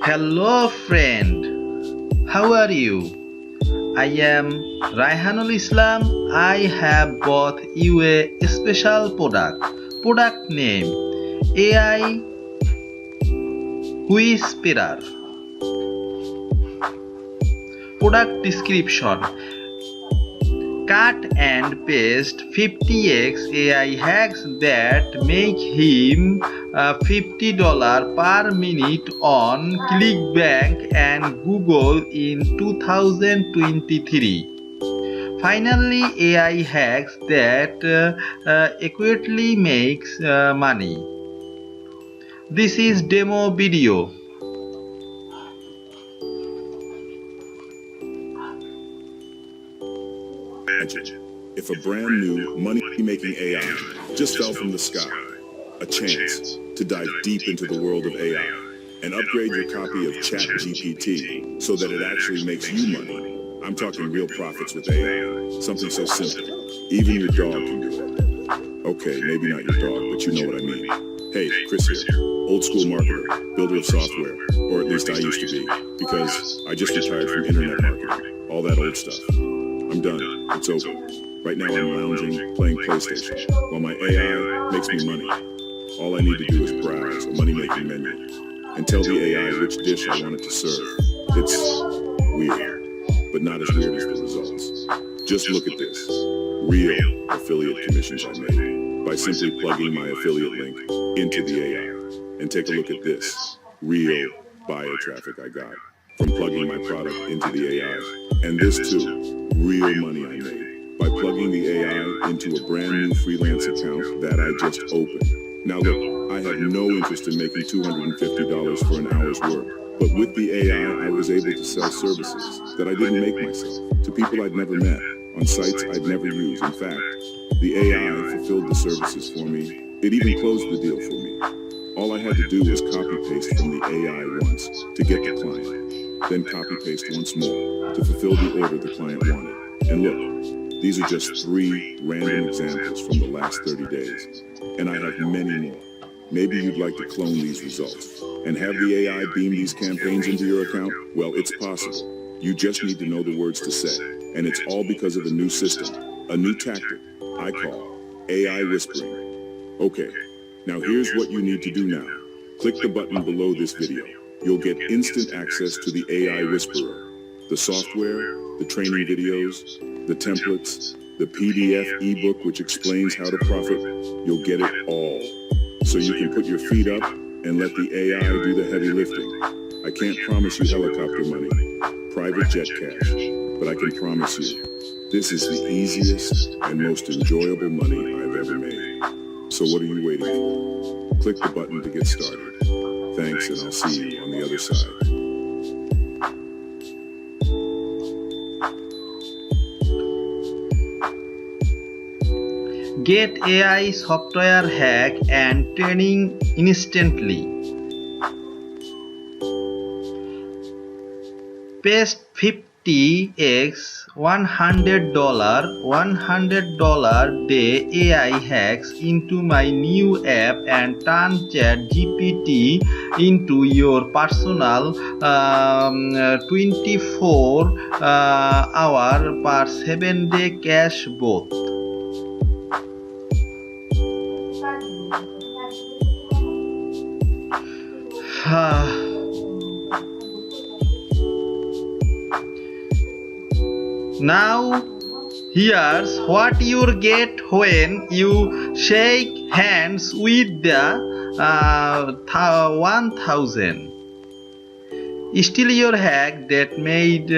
Hello friend, how are you? I am Raihanul Islam. I have bought you a special product. Product name AI Whisperer. Product description: cut and paste 50x AI hacks that make him $50 per minute on ClickBank and Google in 2023. Finally, AI hacks that accurately makes money. This is demo video. Imagine if a brand new money-making AI just fell from the sky, a chance to dive deep into the world of AI and upgrade your copy of Chat-GPT so that it actually makes you money. I'm talking real profits with AI, something so simple, even your dog can do it. Okay, maybe not your dog, but you know what I mean. Hey, Chris here, old school marketer, builder of software, or at least I used to be, because I just retired from internet marketing, all that old stuff. I'm done. It's over. Right now I'm lounging, playing PlayStation, while my AI makes me money. All I need to do is browse a money-making menu and tell the AI which dish I want it to serve. It's weird, but not as weird as the results. Just look at this. Real affiliate commissions I made by simply plugging my affiliate link into the AI. And take a look at this. Real buyer traffic I got from plugging my product into the AI. And this too, real money I made by plugging the AI into a brand new freelance account that I just opened. Now look, I have no interest in making $250 for an hour's work, but with the AI I was able to sell services that I didn't make myself to people I'd never met, on sites I'd never used. In fact, the AI fulfilled the services for me. It even closed the deal for me. All I had to do was copy-paste from the AI once to get the client, then copy-paste once more to fulfill the order the client wanted. And look, these are just 3 random examples from the last 30 days. And I have many more. Maybe you'd like to clone these results and have the AI beam these campaigns into your account? Well, it's possible. You just need to know the words to say. And it's all because of a new system, a new tactic I call AI whispering. Okay, now here's what you need to do now. Click the button below this video. You'll get instant access to the AI Whisperer, the software, the training videos, the templates, the PDF ebook which explains how to profit. You'll get it all. So you can put your feet up and let the AI do the heavy lifting. I can't promise you helicopter money, private jet cash, but I can promise you, this is the easiest and most enjoyable money I've ever made. So what are you waiting for? Click the button to get started. Thanks, and I'll see you on the other side. Get AI software hack and training instantly. Paste 50x $100 day AI hacks into my new app and turn Chat-GPT into your personal 24-hour per 7-day cash bot. Now here's what you get when you shake hands with the 1000. Steal your hack that made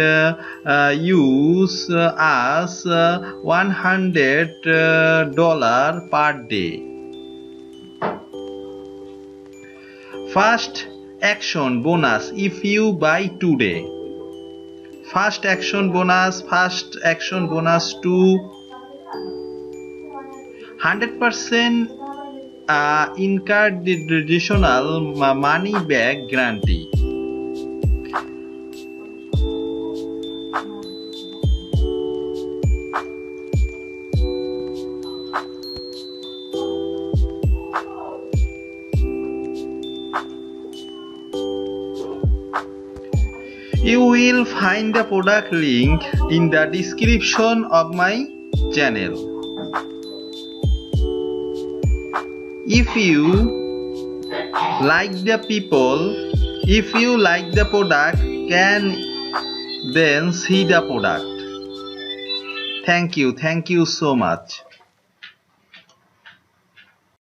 use us $100 per day. First action bonus if you buy today. First action bonus to 100% unconditional money back guarantee. You will find the product link in the description of my channel. If you like the product, then see the product. Thank you so much.